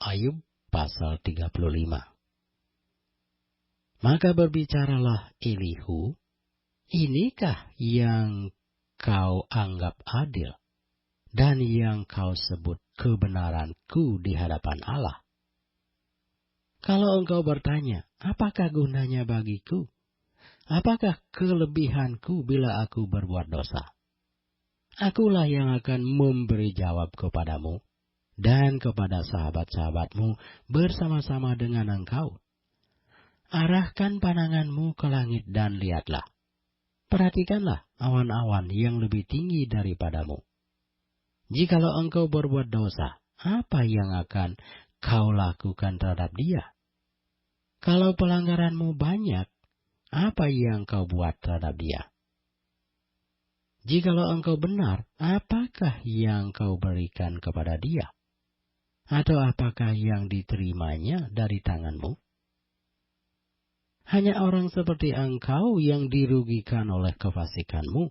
Ayub pasal 35. Maka berbicaralah Elihu, inikah yang kau anggap adil, dan yang kau sebut kebenaranku di hadapan Allah? Kalau engkau bertanya, apakah gunanya bagiku? Apakah kelebihanku bila aku berbuat dosa? Akulah yang akan memberi jawab kepadamu dan kepada sahabat-sahabatmu bersama-sama dengan engkau. Arahkan pandanganmu ke langit dan lihatlah. Perhatikanlah awan-awan yang lebih tinggi daripadamu. Jikalau engkau berbuat dosa, apa yang akan kau lakukan terhadap dia? Kalau pelanggaranmu banyak, apa yang kau buat terhadap dia? Jikalau engkau benar, apakah yang kau berikan kepada dia? Atau apakah yang diterimanya dari tanganmu? Hanya orang seperti engkau yang dirugikan oleh kefasikanmu,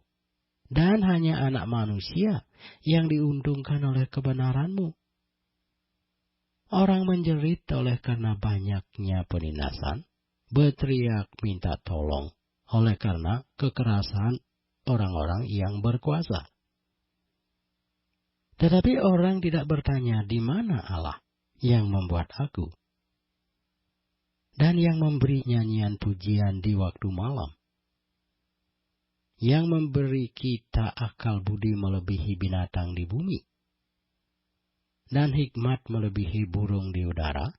dan hanya anak manusia yang diuntungkan oleh kebenaranmu. Orang menjerit oleh karena banyaknya penindasan, berteriak minta tolong oleh karena kekerasan orang-orang yang berkuasa. Tetapi orang tidak bertanya, di mana Allah yang membuat aku, dan yang memberi nyanyian pujian di waktu malam, yang memberi kita akal budi melebihi binatang di bumi, dan hikmat melebihi burung di udara.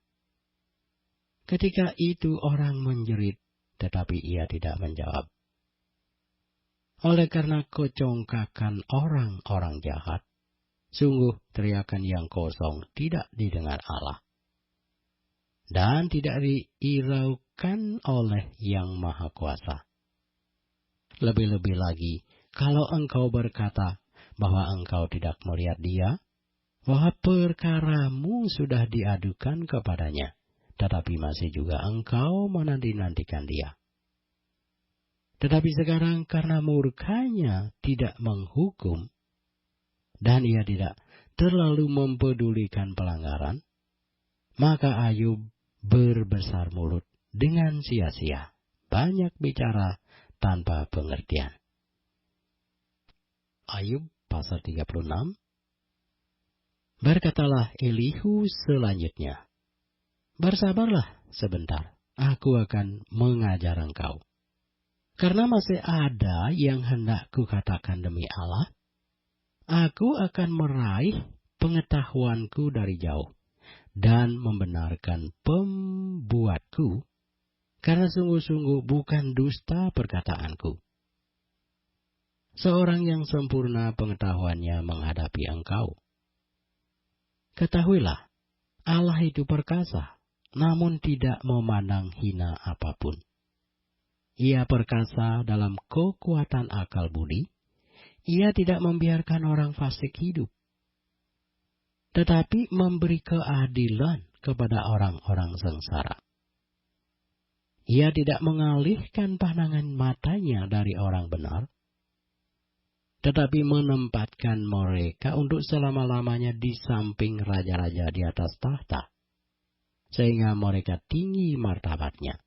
Ketika itu orang menjerit, tetapi ia tidak menjawab. Oleh karena kecongkakan orang-orang jahat, sungguh teriakan yang kosong tidak didengar Allah, dan tidak diiraukan oleh Yang Maha Kuasa. Lebih-lebih lagi, kalau engkau berkata bahwa engkau tidak melihat dia, bahwa perkaramu sudah diadukan kepadanya, tetapi masih juga engkau menanti-nantikan dia. Tetapi sekarang karena murkanya tidak menghukum, dan ia tidak terlalu mempedulikan pelanggaran, maka Ayub berbesar mulut dengan sia-sia, banyak bicara tanpa pengertian. Ayub pasal 36. Berkatalah Elihu selanjutnya, bersabarlah sebentar, aku akan mengajar engkau. Karena masih ada yang hendak kukatakan demi Allah, aku akan meraih pengetahuanku dari jauh, dan membenarkan pembuatku, karena sungguh-sungguh bukan dusta perkataanku. Seorang yang sempurna pengetahuannya menghadapi engkau. Ketahuilah, Allah itu perkasa, namun tidak memandang hina apapun. Ia perkasa dalam kekuatan akal budi. Ia tidak membiarkan orang fasik hidup, tetapi memberi keadilan kepada orang-orang sengsara. Ia tidak mengalihkan pandangan matanya dari orang benar, tetapi menempatkan mereka untuk selama-lamanya di samping raja-raja di atas tahta, sehingga mereka tinggi martabatnya.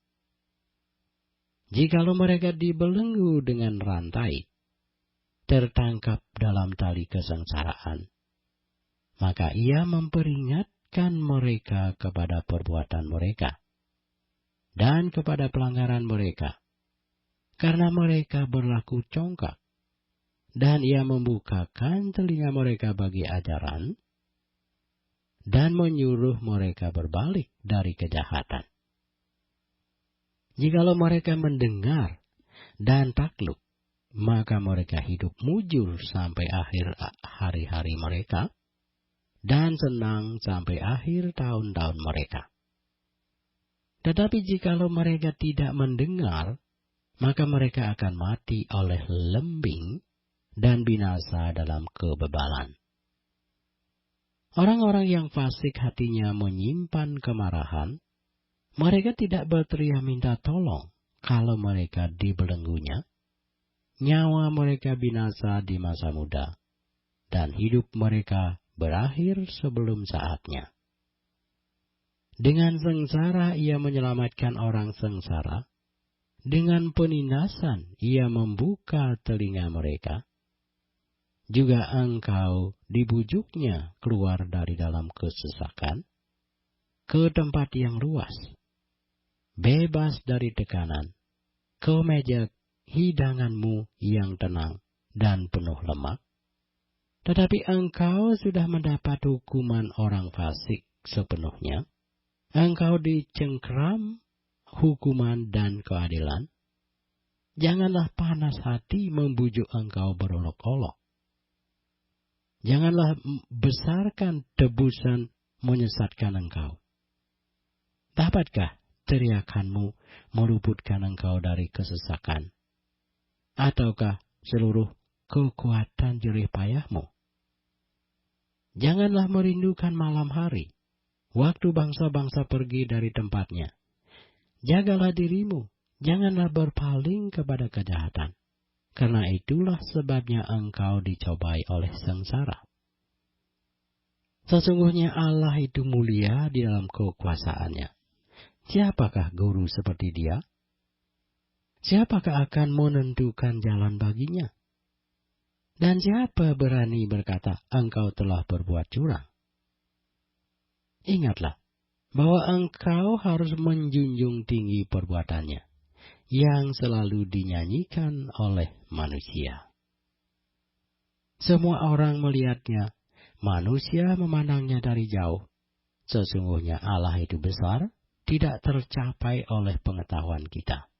Jikalau mereka dibelenggu dengan rantai, tertangkap dalam tali kesengsaraan, maka ia memperingatkan mereka kepada perbuatan mereka, dan kepada pelanggaran mereka, karena mereka berlaku congkak. Dan ia membukakan telinga mereka bagi ajaran, dan menyuruh mereka berbalik dari kejahatan. Jikalau mereka mendengar dan takluk, maka mereka hidup mujur sampai akhir hari-hari mereka, dan senang sampai akhir tahun-tahun mereka. Tetapi jikalau mereka tidak mendengar, maka mereka akan mati oleh lembing, dan binasa dalam kebebalan. Orang-orang yang fasik hatinya menyimpan kemarahan, mereka tidak berteriak minta tolong kalau mereka dibelenggunya. Nyawa mereka binasa di masa muda, dan hidup mereka berakhir sebelum saatnya. Dengan sengsara ia menyelamatkan orang sengsara. Dengan penindasan ia membuka telinga mereka. Juga engkau dibujuknya keluar dari dalam kesesakan ke tempat yang luas, bebas dari tekanan, ke meja hidanganmu yang tenang dan penuh lemak. Tetapi engkau sudah mendapat hukuman orang fasik sepenuhnya. Engkau dicengkram hukuman dan keadilan. Janganlah panas hati membujuk engkau berolok-olok. Janganlah besarkan tebusan menyesatkan engkau. Dapatkah teriakanmu meluputkan engkau dari kesesakan? Ataukah seluruh kekuatan jerih payahmu? Janganlah merindukan malam hari, waktu bangsa-bangsa pergi dari tempatnya. Jagalah dirimu, janganlah berpaling kepada kejahatan. Karena itulah sebabnya engkau dicobai oleh sengsara. Sesungguhnya Allah itu mulia di dalam kekuasaannya. Siapakah guru seperti dia? Siapakah akan menentukan jalan baginya? Dan siapa berani berkata, engkau telah berbuat curang? Ingatlah bahwa engkau harus menjunjung tinggi perbuatannya, yang selalu dinyanyikan oleh manusia. Semua orang melihatnya, manusia memandangnya dari jauh. Sesungguhnya Allah itu besar, tidak tercapai oleh pengetahuan kita.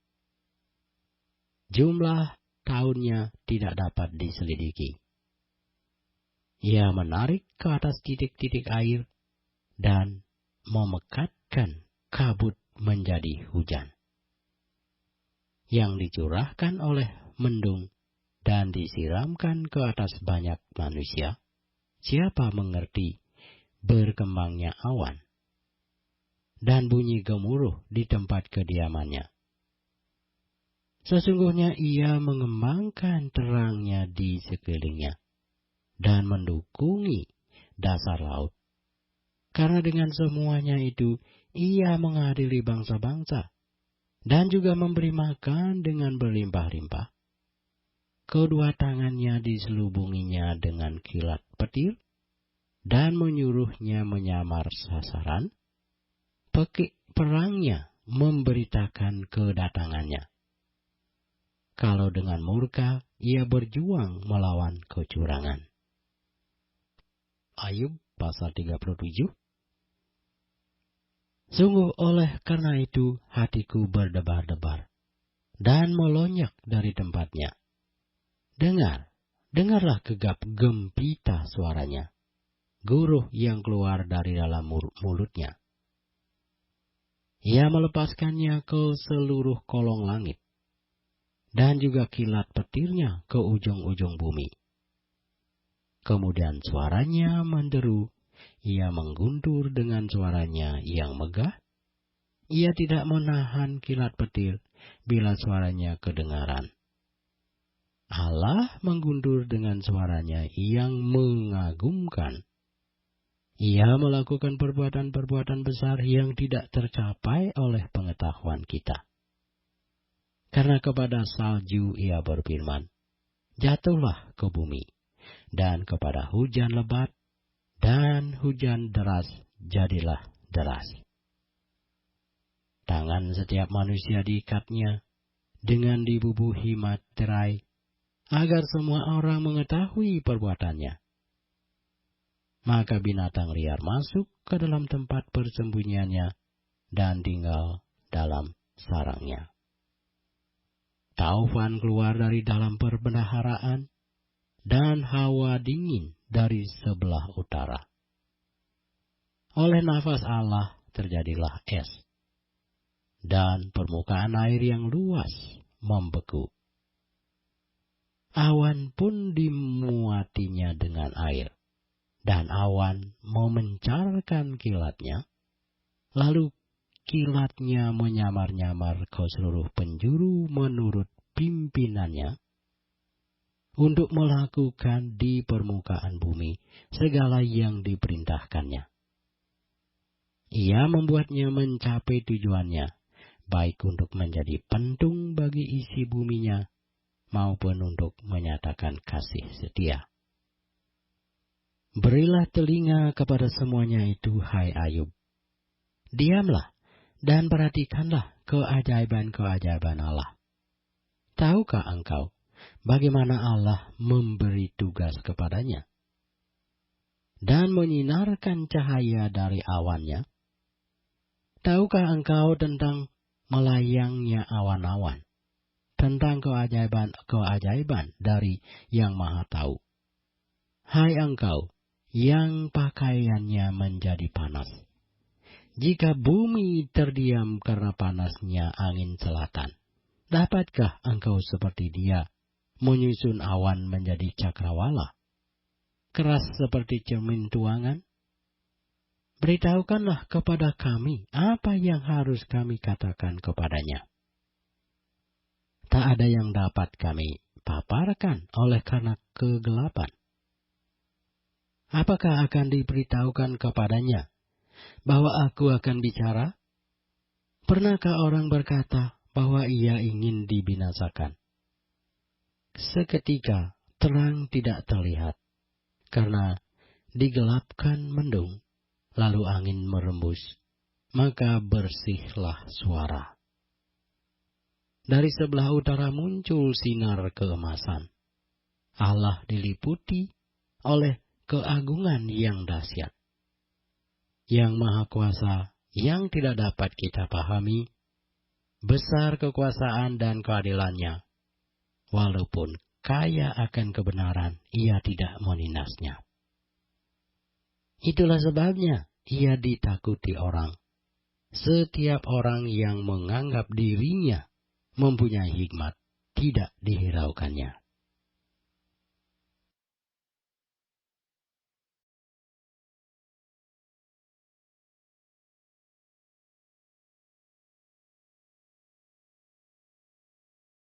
Jumlah tahunnya tidak dapat diselidiki. Ia menarik ke atas titik-titik air dan memekatkan kabut menjadi hujan, yang dicurahkan oleh mendung dan disiramkan ke atas banyak manusia. Siapa mengerti berkembangnya awan dan bunyi gemuruh di tempat kediamannya? Sesungguhnya ia mengembangkan terangnya di sekelilingnya dan mendukungi dasar laut. Karena dengan semuanya itu ia mengadili bangsa-bangsa dan juga memberi makan dengan berlimpah-limpah. Kedua tangannya diselubunginya dengan kilat petir dan menyuruhnya menyamar sasaran. Pekik perangnya memberitakan kedatangannya. Kalau dengan murka ia berjuang melawan kecurangan. Ayub pasal 37. Sungguh oleh karena itu hatiku berdebar-debar dan melonjak dari tempatnya. Dengarlah gegap gempita suaranya, guruh yang keluar dari dalam mulutnya. Ia melepaskannya ke seluruh kolong langit, dan juga kilat petirnya ke ujung-ujung bumi. Kemudian suaranya menderu, ia mengguntur dengan suaranya yang megah. Ia tidak menahan kilat petir bila suaranya kedengaran. Allah mengguntur dengan suaranya yang mengagumkan. Ia melakukan perbuatan-perbuatan besar yang tidak tercapai oleh pengetahuan kita. Karena kepada salju ia berfirman, jatuhlah ke bumi, dan kepada hujan lebat, dan hujan deras, jadilah deras. Tangan setiap manusia diikatnya, dengan dibubuhi materai, agar semua orang mengetahui perbuatannya. Maka binatang liar masuk ke dalam tempat persembunyiannya, dan tinggal dalam sarangnya. Taufan keluar dari dalam perbendaharaan, dan hawa dingin dari sebelah utara. Oleh nafas Allah terjadilah es, dan permukaan air yang luas membeku. Awan pun dimuatinya dengan air, dan awan memencarkan kilatnya, lalu kilatnya menyamar-nyamar ke seluruh penjuru menurut pimpinannya, untuk melakukan di permukaan bumi segala yang diperintahkannya. Ia membuatnya mencapai tujuannya, baik untuk menjadi pentung bagi isi buminya, maupun untuk menyatakan kasih setia. Berilah telinga kepada semuanya itu, hai Ayub. Diamlah dan perhatikanlah keajaiban-keajaiban Allah. Tahukah engkau bagaimana Allah memberi tugas kepadanya dan menyinarkan cahaya dari awannya? Tahukah engkau tentang melayangnya awan-awan, tentang keajaiban-keajaiban dari Yang Maha Tahu? Hai engkau yang pakaiannya menjadi panas, jika bumi terdiam karena panasnya angin selatan, dapatkah engkau seperti dia menyusun awan menjadi cakrawala, keras seperti cermin tuangan? Beritahukanlah kepada kami apa yang harus kami katakan kepadanya. Tak ada yang dapat kami paparkan oleh karena kegelapan. Apakah akan diberitahukan kepadanya bahwa aku akan bicara? Pernahkah orang berkata bahwa ia ingin dibinasakan? Seketika terang tidak terlihat, karena digelapkan mendung, lalu angin merembus, maka bersihlah suara. Dari sebelah utara muncul sinar keemasan. Allah diliputi oleh keagungan yang dahsyat. Yang Maha Kuasa yang tidak dapat kita pahami, besar kekuasaan dan keadilannya. Walaupun kaya akan kebenaran, ia tidak meninasnya. Itulah sebabnya ia ditakuti orang. Setiap orang yang menganggap dirinya mempunyai hikmat tidak dihiraukannya.